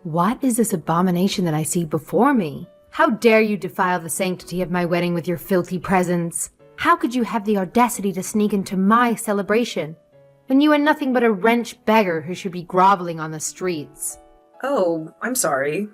What is this abomination that I see before me? How dare you defile the sanctity of my wedding with your filthy presence? How could you have the audacity to sneak into my celebration, when you are nothing but a wretched beggar who should be groveling on the streets? Oh, I'm sorry.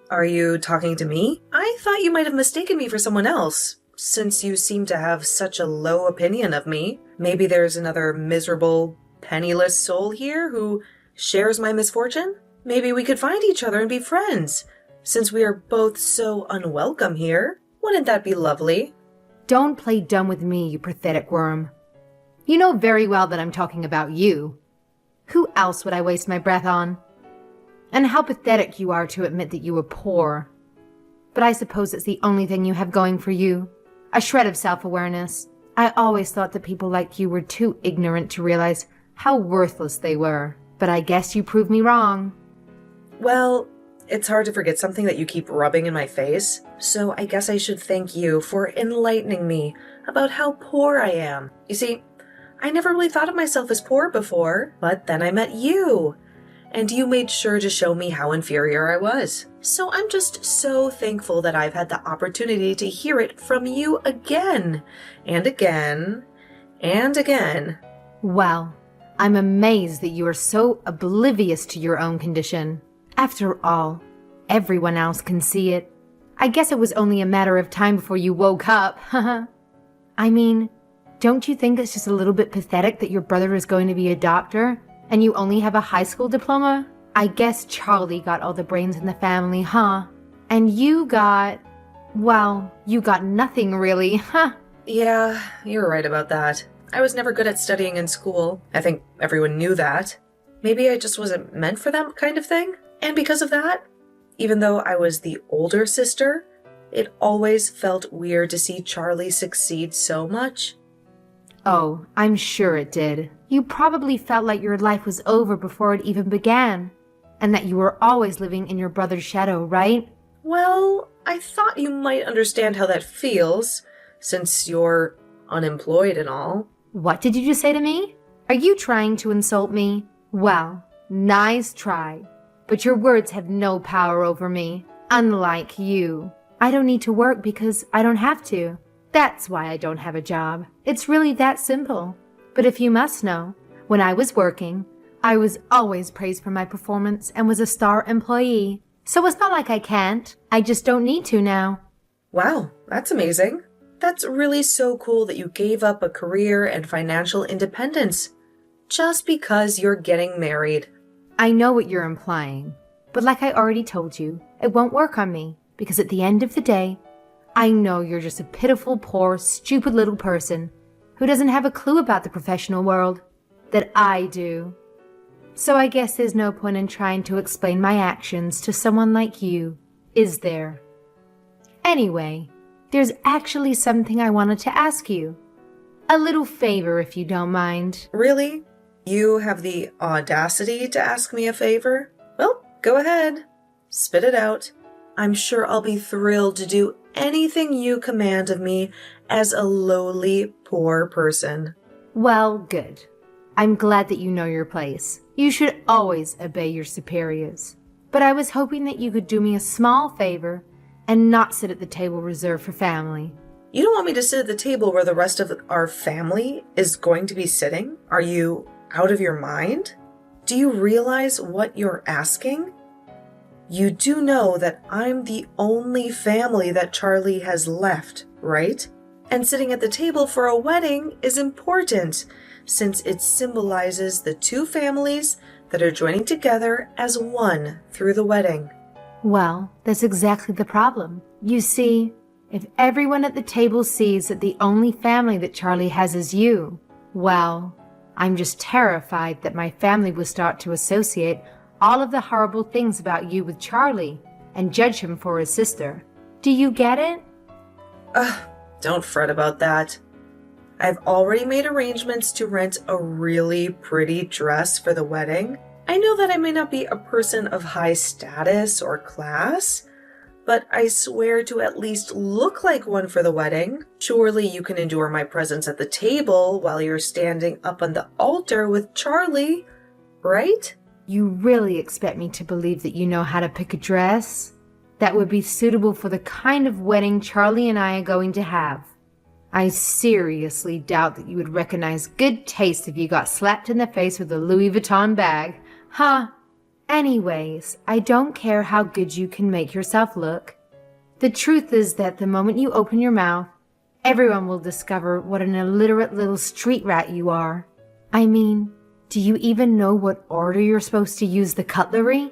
Are you talking to me? I thought you might have mistaken me for someone else, since you seem to have such a low opinion of me. Maybe there's another miserable, penniless soul here who shares my misfortune? Maybe we could find each other and be friends, since we are both so unwelcome here. Wouldn't that be lovely? Don't play dumb with me, you pathetic worm. You know very well that I'm talking about you. Who else would I waste my breath on? And how pathetic you are to admit that you were poor. But I suppose it's the only thing you have going for you. A shred of self-awareness. I always thought that people like you were too ignorant to realize how worthless they were. But I guess you proved me wrong. Well, it's hard to forget something that you keep rubbing in my face, so I guess I should thank you for enlightening me about how poor I am. You see, I never really thought of myself as poor before, but then I met you, and you made sure to show me how inferior I was. So I'm just so thankful that I've had the opportunity to hear it from you again, and again, and again. Well, I'm amazed that you are so oblivious to your own condition. After all, everyone else can see it. I guess it was only a matter of time before you woke up, haha. I mean, don't you think it's just a little bit pathetic that your brother is going to be a doctor, and you only have a high school diploma? I guess Charlie got all the brains in the family, huh? And you got... well, you got nothing really, huh? Yeah, you're right about that. I was never good at studying in school. I think everyone knew that. Maybe I just wasn't meant for that kind of thing. And because of that, even though I was the older sister, it always felt weird to see Charlie succeed so much. Oh, I'm sure it did. You probably felt like your life was over before it even began, and that you were always living in your brother's shadow, right? Well, I thought you might understand how that feels, since you're unemployed and all. What did you just say to me? Are you trying to insult me? Well, nice try. But your words have no power over me. Unlike you. I don't need to work because I don't have to. That's why I don't have a job. It's really that simple. But if you must know, when I was working, I was always praised for my performance and was a star employee. So it's not like I can't. I just don't need to now. Wow, that's amazing. That's really so cool that you gave up a career and financial independence just because you're getting married. I know what you're implying, but like I already told you, it won't work on me, because at the end of the day, I know you're just a pitiful, poor, stupid little person who doesn't have a clue about the professional world that I do. So I guess there's no point in trying to explain my actions to someone like you, is there? Anyway, there's actually something I wanted to ask you. A little favor, if you don't mind. Really? You have the audacity to ask me a favor? Well, go ahead. Spit it out. I'm sure I'll be thrilled to do anything you command of me as a lowly, poor person. Well, good. I'm glad that you know your place. You should always obey your superiors. But I was hoping that you could do me a small favor and not sit at the table reserved for family. You don't want me to sit at the table where the rest of our family is going to be sitting? Are you out of your mind? Do you realize what you're asking? You do know that I'm the only family that Charlie has left, right? And sitting at the table for a wedding is important, since it symbolizes the two families that are joining together as one through the wedding. Well, that's exactly the problem. You see, if everyone at the table sees that the only family that Charlie has is you, well, I'm just terrified that my family will start to associate all of the horrible things about you with Charlie and judge him for his sister. Do you get it? Don't fret about that. I've already made arrangements to rent a really pretty dress for the wedding. I know that I may not be a person of high status or class, but I swear to at least look like one for the wedding. Surely you can endure my presence at the table while you're standing up on the altar with Charlie, right? You really expect me to believe that you know how to pick a dress that would be suitable for the kind of wedding Charlie and I are going to have? I seriously doubt that you would recognize good taste if you got slapped in the face with a Louis Vuitton bag. Huh? Anyways, I don't care how good you can make yourself look. The truth is that the moment you open your mouth, everyone will discover what an illiterate little street rat you are. I mean, do you even know what order you're supposed to use the cutlery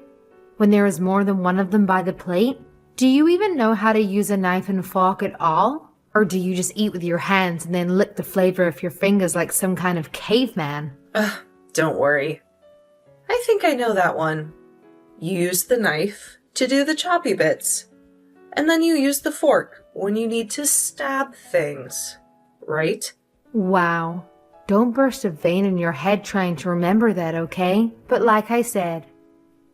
when there is more than one of them by the plate? Do you even know how to use a knife and fork at all? Or do you just eat with your hands and then lick the flavor of your fingers like some kind of caveman? Don't worry. I think I know that one. You use the knife to do the choppy bits. And then you use the fork when you need to stab things, right? Wow. Don't burst a vein in your head trying to remember that, okay? But like I said,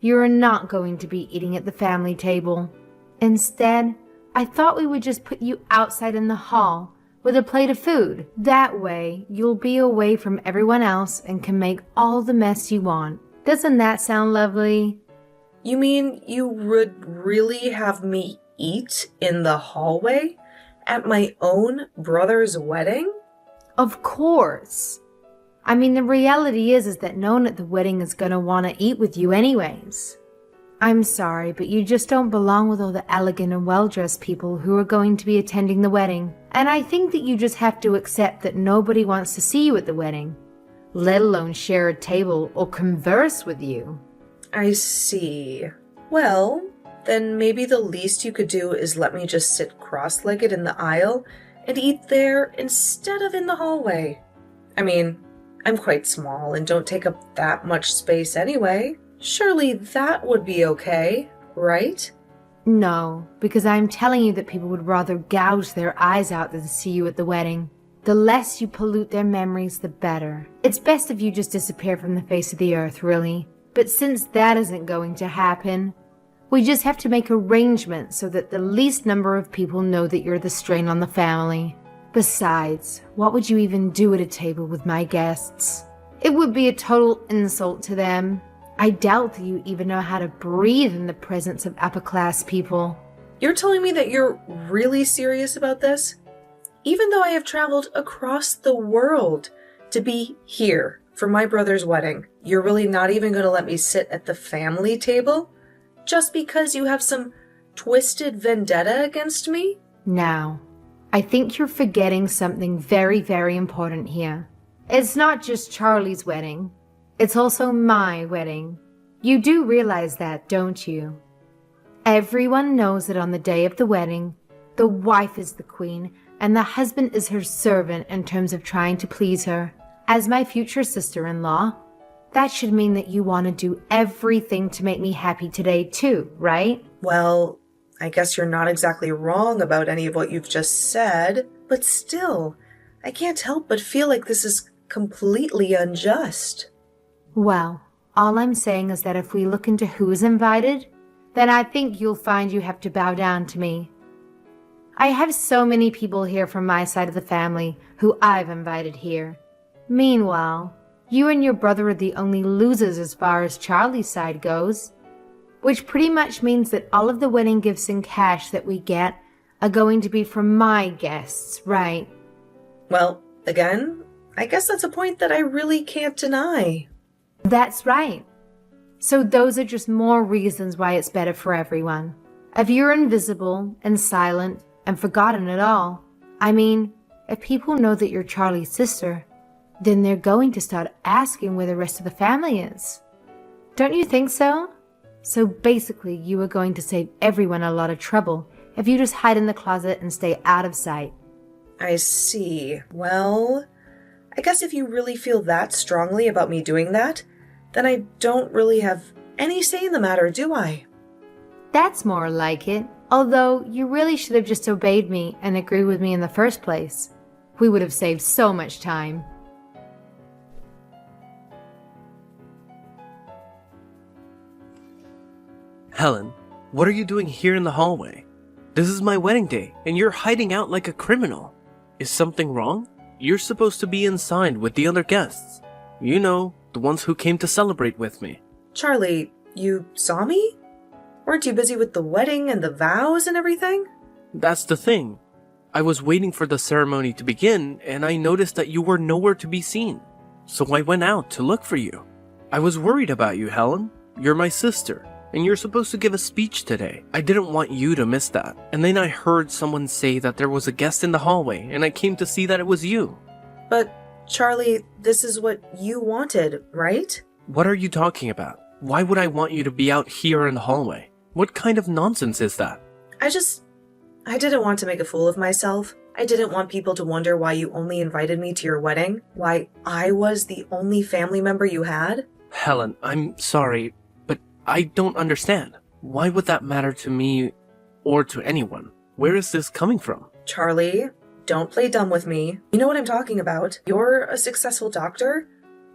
you're not going to be eating at the family table. Instead, I thought we would just put you outside in the hall with a plate of food. That way, you'll be away from everyone else and can make all the mess you want. Doesn't that sound lovely? You mean you would really have me eat in the hallway at my own brother's wedding? Of course. I mean, the reality is that no one at the wedding is going to want to eat with you anyways. I'm sorry, but you just don't belong with all the elegant and well-dressed people who are going to be attending the wedding. And I think that you just have to accept that nobody wants to see you at the wedding, let alone share a table or converse with you. I see. Well, then maybe the least you could do is let me just sit cross-legged in the aisle and eat there instead of in the hallway. I mean, I'm quite small and don't take up that much space anyway. Surely that would be okay, right? No, because I'm telling you that people would rather gouge their eyes out than see you at the wedding. The less you pollute their memories, the better. It's best if you just disappear from the face of the earth, really. But since that isn't going to happen, we just have to make arrangements so that the least number of people know that you're the strain on the family. Besides, what would you even do at a table with my guests? It would be a total insult to them. I doubt that you even know how to breathe in the presence of upper-class people. You're telling me that you're really serious about this? Even though I have traveled across the world to be here for my brother's wedding, you're really not even going to let me sit at the family table? Just because you have some twisted vendetta against me? Now, I think you're forgetting something very, very important here. It's not just Charlie's wedding. It's also my wedding. You do realize that, don't you? Everyone knows that on the day of the wedding, the wife is the queen and the husband is her servant in terms of trying to please her. As my future sister-in-law, that should mean that you want to do everything to make me happy today too, right? Well, I guess you're not exactly wrong about any of what you've just said, but still, I can't help but feel like this is completely unjust. Well, all I'm saying is that if we look into who is invited, then I think you'll find you have to bow down to me. I have so many people here from my side of the family who I've invited here. Meanwhile, you and your brother are the only losers as far as Charlie's side goes, which pretty much means that all of the wedding gifts and cash that we get are going to be from my guests, right? Well, again, I guess that's a point that I really can't deny. That's right. So those are just more reasons why it's better for everyone. If you're invisible and silent and forgotten at all, I mean, if people know that you're Charlie's sister, then they're going to start asking where the rest of the family is. Don't you think so? So basically, you are going to save everyone a lot of trouble if you just hide in the closet and stay out of sight. I see. Well, I guess if you really feel that strongly about me doing that, then I don't really have any say in the matter, do I? That's more like it. Although, you really should have just obeyed me and agreed with me in the first place. We would have saved so much time. Helen, what are you doing here in the hallway? This is my wedding day, and you're hiding out like a criminal. Is something wrong? You're supposed to be inside with the other guests. You know, the ones who came to celebrate with me. Charlie, you saw me? Weren't you busy with the wedding and the vows and everything? That's the thing. I was waiting for the ceremony to begin, and I noticed that you were nowhere to be seen. So I went out to look for you. I was worried about you, Helen. You're my sister, and you're supposed to give a speech today. I didn't want you to miss that. And then I heard someone say that there was a guest in the hallway, and I came to see that it was you. But, Charlie, this is what you wanted, right? What are you talking about? Why would I want you to be out here in the hallway? What kind of nonsense is that? I didn't want to make a fool of myself. I didn't want people to wonder why you only invited me to your wedding, why I was the only family member you had. Helen, I'm sorry, but I don't understand. Why would that matter to me or to anyone? Where is this coming from? Charlie, don't play dumb with me. You know what I'm talking about. You're a successful doctor,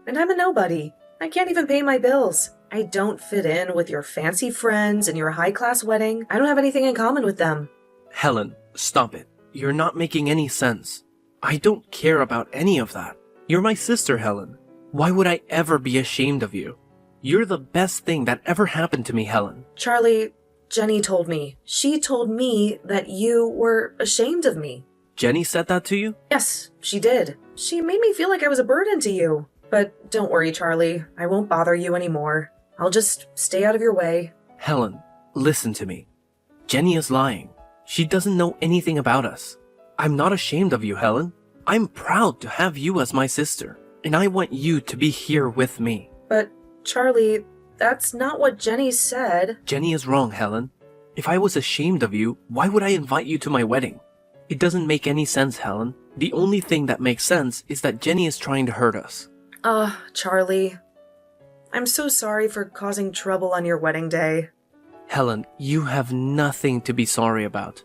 and I'm a nobody. I can't even pay my bills. I don't fit in with your fancy friends and your high-class wedding. I don't have anything in common with them. Helen, stop it. You're not making any sense. I don't care about any of that. You're my sister, Helen. Why would I ever be ashamed of you? You're the best thing that ever happened to me, Helen. Charlie, Jenny told me. She told me that you were ashamed of me. Jenny said that to you? Yes, she did. She made me feel like I was a burden to you. But don't worry, Charlie. I won't bother you anymore. I'll just stay out of your way. Helen, listen to me. Jenny is lying. She doesn't know anything about us. I'm not ashamed of you, Helen. I'm proud to have you as my sister, and I want you to be here with me. But, Charlie, that's not what Jenny said. Jenny is wrong, Helen. If I was ashamed of you, why would I invite you to my wedding? It doesn't make any sense, Helen. The only thing that makes sense is that Jenny is trying to hurt us. Charlie. I'm so sorry for causing trouble on your wedding day. Helen, you have nothing to be sorry about.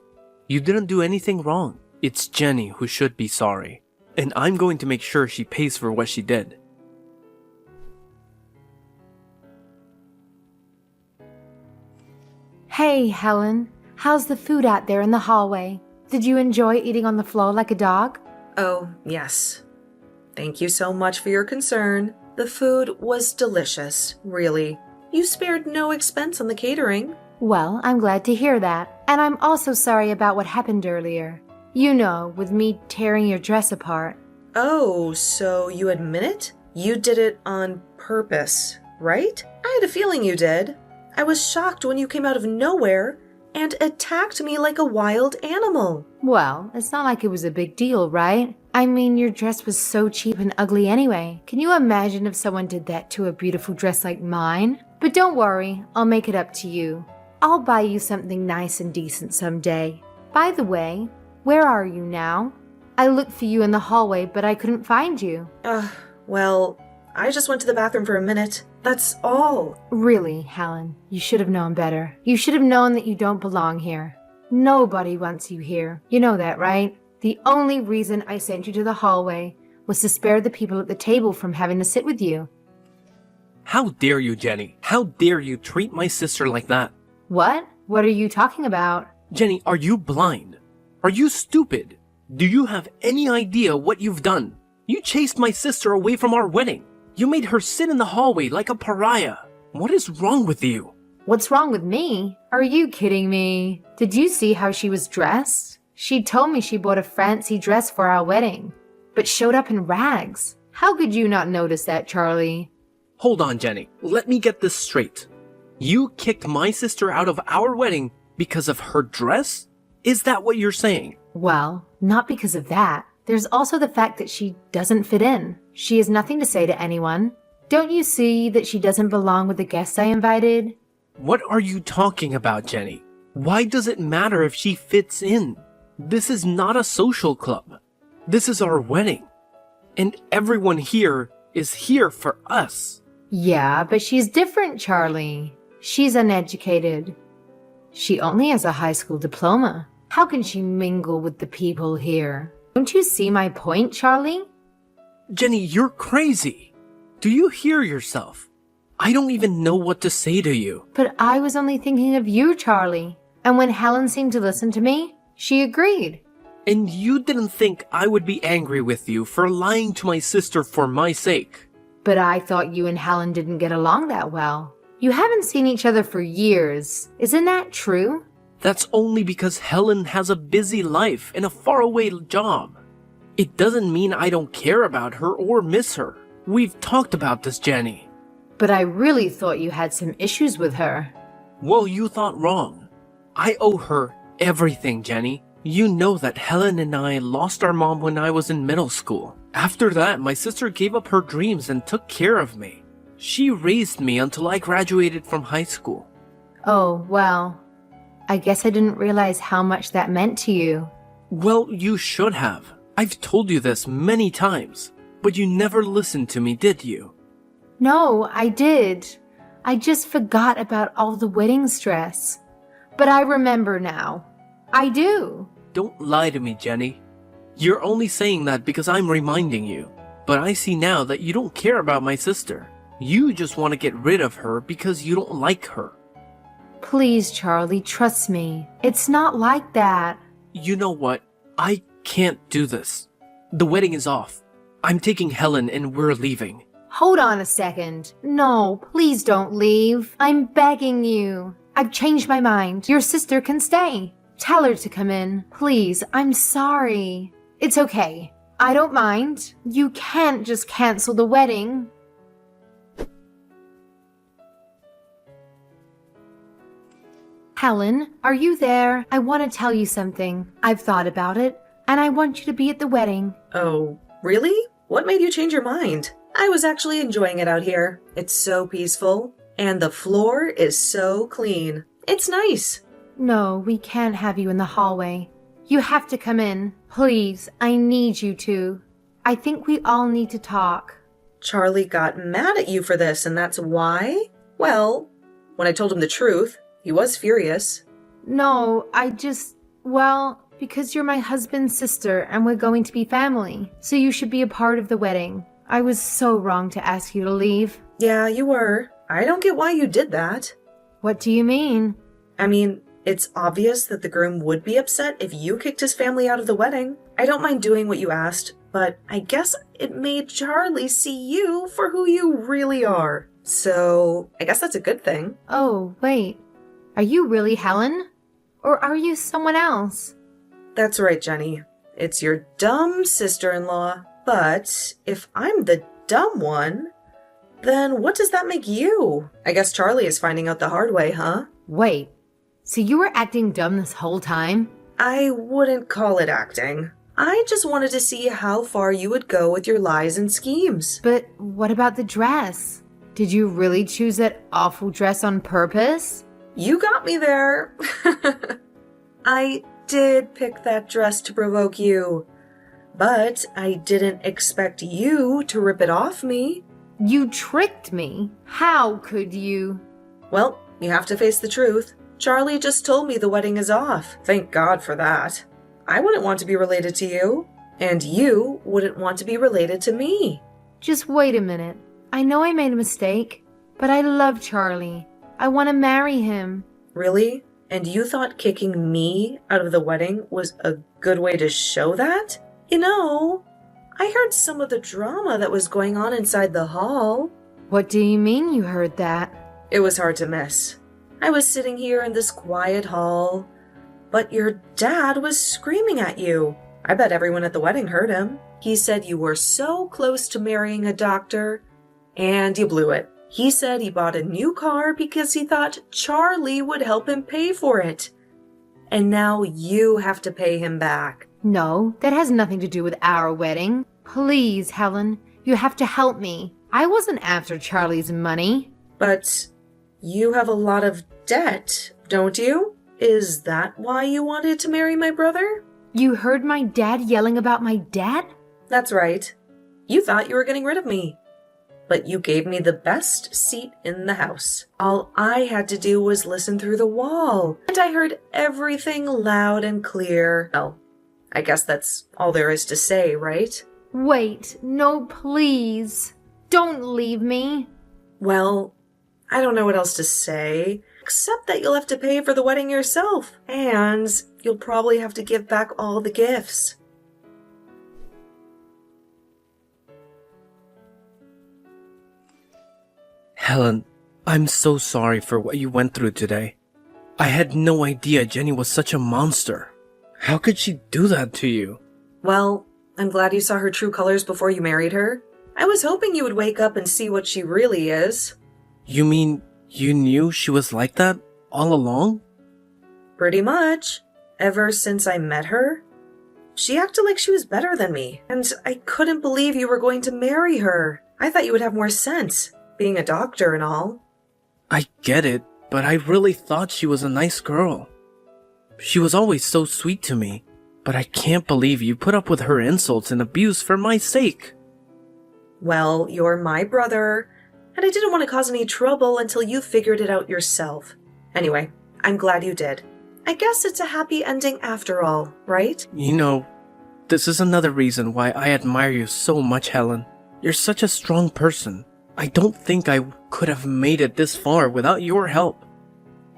You didn't do anything wrong. It's Jenny who should be sorry. And I'm going to make sure she pays for what she did. Hey, Helen. How's the food out there in the hallway? Did you enjoy eating on the floor like a dog? Oh, yes. Thank you so much for your concern. The food was delicious, really. You spared no expense on the catering. Well, I'm glad to hear that. And I'm also sorry about what happened earlier. You know, with me tearing your dress apart. Oh, so you admit it? You did it on purpose, right? I had a feeling you did. I was shocked when you came out of nowhere and attacked me like a wild animal. Well, it's not like it was a big deal, right? I mean, your dress was so cheap and ugly anyway. Can you imagine if someone did that to a beautiful dress like mine? But don't worry, I'll make it up to you. I'll buy you something nice and decent someday. By the way, where are you now? I looked for you in the hallway, but I couldn't find you. Well, I just went to the bathroom for a minute. That's all. Really, Helen, you should have known better. You should have known that you don't belong here. Nobody wants you here. You know that, right? The only reason I sent you to the hallway was to spare the people at the table from having to sit with you. How dare you, Jenny? How dare you treat my sister like that? What? What are you talking about? Jenny, are you blind? Are you stupid? Do you have any idea what you've done? You chased my sister away from our wedding. You made her sit in the hallway like a pariah. What is wrong with you? What's wrong with me? Are you kidding me? Did you see how she was dressed? She told me she bought a fancy dress for our wedding, but showed up in rags. How could you not notice that, Charlie? Hold on, Jenny. Let me get this straight. You kicked my sister out of our wedding because of her dress? Is that what you're saying? Well, not because of that. There's also the fact that she doesn't fit in. She has nothing to say to anyone. Don't you see that she doesn't belong with the guests I invited? What are you talking about, Jenny? Why does it matter if she fits in? This is not a social club. This is our wedding. And everyone here is here for us. Yeah, but she's different, Charlie. She's uneducated. She only has a high school diploma. How can she mingle with the people here? Don't you see my point, Charlie? Jenny, you're crazy. Do you hear yourself? I don't even know what to say to you. But I was only thinking of you, Charlie. And when Helen seemed to listen to me, she agreed. And you didn't think I would be angry with you for lying to my sister for my sake. But I thought you and Helen didn't get along that well. You haven't seen each other for years. Isn't that true? That's only because Helen has a busy life and a faraway job. It doesn't mean I don't care about her or miss her. We've talked about this, Jenny. But I really thought you had some issues with her. Well, you thought wrong. I owe her everything, Jenny. You know that Helen and I lost our mom when I was in middle school. After that, my sister gave up her dreams and took care of me. She raised me until I graduated from high school. Oh, well, I guess I didn't realize how much that meant to you. Well, you should have. I've told you this many times, but you never listened to me, did you? No, I did. I just forgot about all the wedding stress. But I remember now. I do. Don't lie to me, Jenny. You're only saying that because I'm reminding you. But I see now that you don't care about my sister. You just want to get rid of her because you don't like her. Please, Charlie, trust me. It's not like that. You know what? I can't do this. The wedding is off. I'm taking Helen and we're leaving. Hold on a second. No, please don't leave. I'm begging you. I've changed my mind. Your sister can stay. Tell her to come in. Please, I'm sorry. It's okay. I don't mind. You can't just cancel the wedding. Helen, are you there? I want to tell you something. I've thought about it, and I want you to be at the wedding. Oh, really? What made you change your mind? I was actually enjoying it out here. It's so peaceful, and the floor is so clean. It's nice. No, we can't have you in the hallway. You have to come in. Please, I need you to. I think we all need to talk. Charlie got mad at you for this, and that's why? Well, when I told him the truth, he was furious. No, because you're my husband's sister and we're going to be family, so you should be a part of the wedding. I was so wrong to ask you to leave. Yeah, you were. I don't get why you did that. What do you mean? I mean, it's obvious that the groom would be upset if you kicked his family out of the wedding. I don't mind doing what you asked, but I guess it made Charlie see you for who you really are. So, I guess that's a good thing. Oh, wait. Are you really Helen? Or are you someone else? That's right, Jenny. It's your dumb sister-in-law. But if I'm the dumb one, then what does that make you? I guess Charlie is finding out the hard way, huh? Wait, so you were acting dumb this whole time? I wouldn't call it acting. I just wanted to see how far you would go with your lies and schemes. But what about the dress? Did you really choose that awful dress on purpose? You got me there. I did pick that dress to provoke you. But I didn't expect you to rip it off me. You tricked me. How could you? Well, you have to face the truth. Charlie just told me the wedding is off. Thank God for that. I wouldn't want to be related to you. And you wouldn't want to be related to me. Just wait a minute. I know I made a mistake, but I love Charlie. I want to marry him. Really? And you thought kicking me out of the wedding was a good way to show that? You know, I heard some of the drama that was going on inside the hall. What do you mean you heard that? It was hard to miss. I was sitting here in this quiet hall, but your dad was screaming at you. I bet everyone at the wedding heard him. He said you were so close to marrying a doctor, and you blew it. He said he bought a new car because he thought Charlie would help him pay for it. And now you have to pay him back. No, that has nothing to do with our wedding. Please, Helen, you have to help me. I wasn't after Charlie's money. But you have a lot of debt, don't you? Is that why you wanted to marry my brother? You heard my dad yelling about my debt? That's right. You thought you were getting rid of me. But you gave me the best seat in the house. All I had to do was listen through the wall. And I heard everything loud and clear. Well, I guess that's all there is to say, right? Wait, no, please. Don't leave me. Well, I don't know what else to say, except that you'll have to pay for the wedding yourself. And you'll probably have to give back all the gifts. Helen, I'm so sorry for what you went through today. I had no idea Jenny was such a monster. How could she do that to you? Well, I'm glad you saw her true colors before you married her. I was hoping you would wake up and see what she really is. You mean you knew she was like that all along? Pretty much. Ever since I met her. She acted like she was better than me, and I couldn't believe you were going to marry her. I thought you would have more sense, being a doctor and all. I get it, but I really thought she was a nice girl. She was always so sweet to me, but I can't believe you put up with her insults and abuse for my sake. Well, you're my brother, and I didn't want to cause any trouble until you figured it out yourself. Anyway, I'm glad you did. I guess it's a happy ending after all, right? You know, this is another reason why I admire you so much, Helen. You're such a strong person. I don't think I could have made it this far without your help.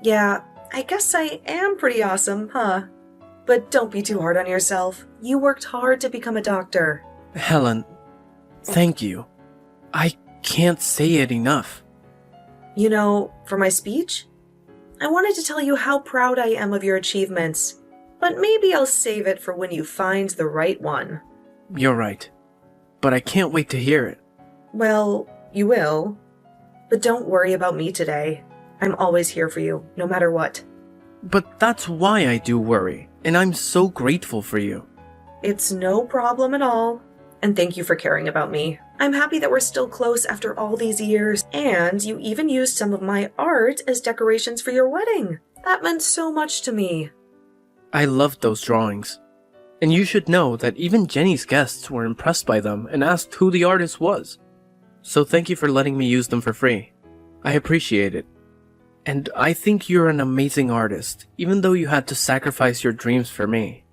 Yeah, I guess I am pretty awesome, huh? But don't be too hard on yourself. You worked hard to become a doctor. Helen, thank you. I can't say it enough. You know, for my speech, I wanted to tell you how proud I am of your achievements, but maybe I'll save it for when you find the right one. You're right, but I can't wait to hear it. Well, you will. But don't worry about me today. I'm always here for you, no matter what. But that's why I do worry, and I'm so grateful for you. It's no problem at all. And thank you for caring about me. I'm happy that we're still close after all these years, and you even used some of my art as decorations for your wedding. That meant so much to me. I loved those drawings. And you should know that even Jenny's guests were impressed by them and asked who the artist was. So thank you for letting me use them for free. I appreciate it. And I think you're an amazing artist, even though you had to sacrifice your dreams for me.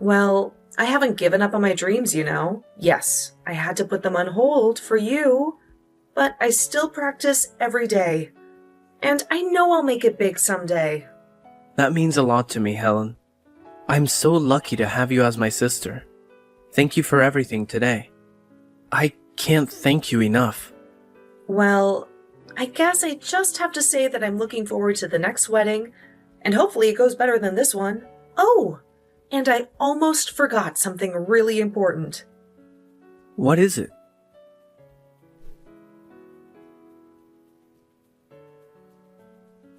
Well, I haven't given up on my dreams, you know. Yes, I had to put them on hold for you, but I still practice every day. And I know I'll make it big someday. That means a lot to me, Helen. I'm so lucky to have you as my sister. Thank you for everything today. I can't thank you enough. Well, I guess I just have to say that I'm looking forward to the next wedding, and hopefully it goes better than this one. Oh, and I almost forgot something really important. What is it?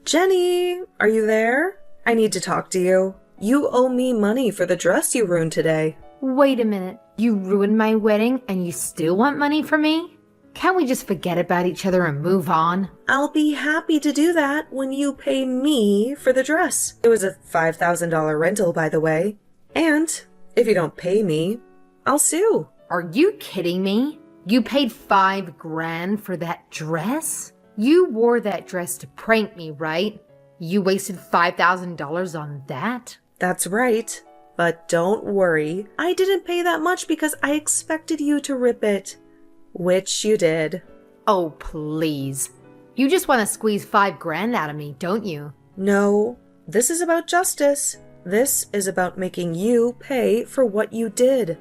Jenny, are you there? I need to talk to you. You owe me money for the dress you ruined today. Wait a minute. You ruined my wedding and you still want money from me? Can't we just forget about each other and move on? I'll be happy to do that when you pay me for the dress. It was a $5,000 rental, by the way. And if you don't pay me, I'll sue. Are you kidding me? You paid $5,000 for that dress? You wore that dress to prank me, right? You wasted $5,000 on that? That's right. But don't worry, I didn't pay that much because I expected you to rip it. Which you did. Oh, please. You just want to squeeze $5,000 out of me, don't you? No, this is about justice. This is about making you pay for what you did.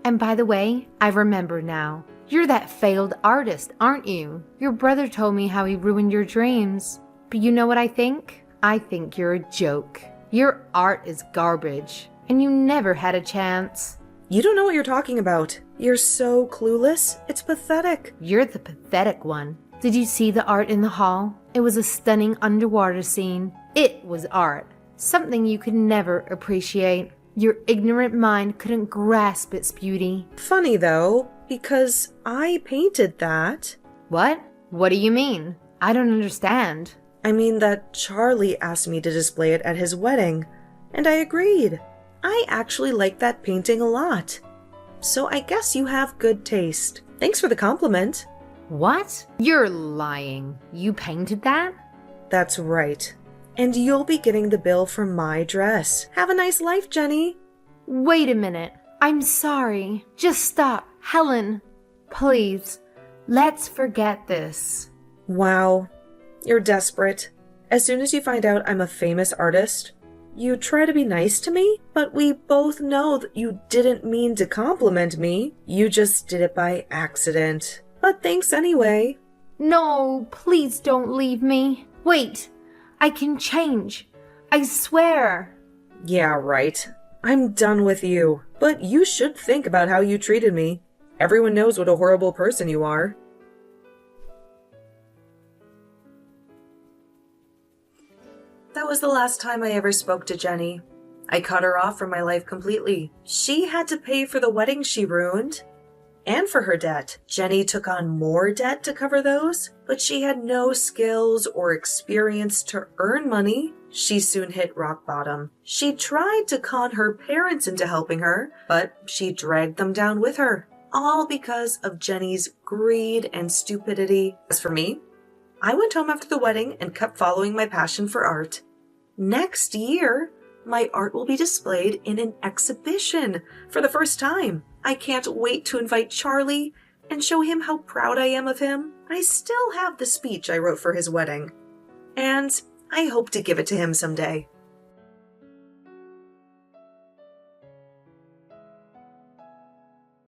And by the way, I remember now. You're that failed artist, aren't you? Your brother told me how he ruined your dreams. But you know what I think? I think you're a joke. Your art is garbage, and you never had a chance. You don't know what you're talking about. You're so clueless. It's pathetic. You're the pathetic one. Did you see the art in the hall? It was a stunning underwater scene. It was art. Something you could never appreciate. Your ignorant mind couldn't grasp its beauty. Funny though, because I painted that. What? What do you mean? I don't understand. I mean that Charlie asked me to display it at his wedding, and I agreed. I actually like that painting a lot. So I guess you have good taste. Thanks for the compliment. What? You're lying. You painted that? That's right. And you'll be getting the bill for my dress. Have a nice life, Jenny. Wait a minute. I'm sorry. Just stop. Helen, please. Let's forget this. Wow. You're desperate. As soon as you find out I'm a famous artist, you try to be nice to me, but we both know that you didn't mean to compliment me. You just did it by accident. But thanks anyway. No, please don't leave me. Wait, I can change. I swear. Yeah, right. I'm done with you. But you should think about how you treated me. Everyone knows what a horrible person you are. That was the last time I ever spoke to Jenny. I cut her off from my life completely. She had to pay for the wedding she ruined. And for her debt. Jenny took on more debt to cover those, but she had no skills or experience to earn money. She soon hit rock bottom. She tried to con her parents into helping her, but she dragged them down with her. All because of Jenny's greed and stupidity. As for me, I went home after the wedding and kept following my passion for art. Next year, my art will be displayed in an exhibition for the first time. I can't wait to invite Charlie and show him how proud I am of him. I still have the speech I wrote for his wedding, and I hope to give it to him someday.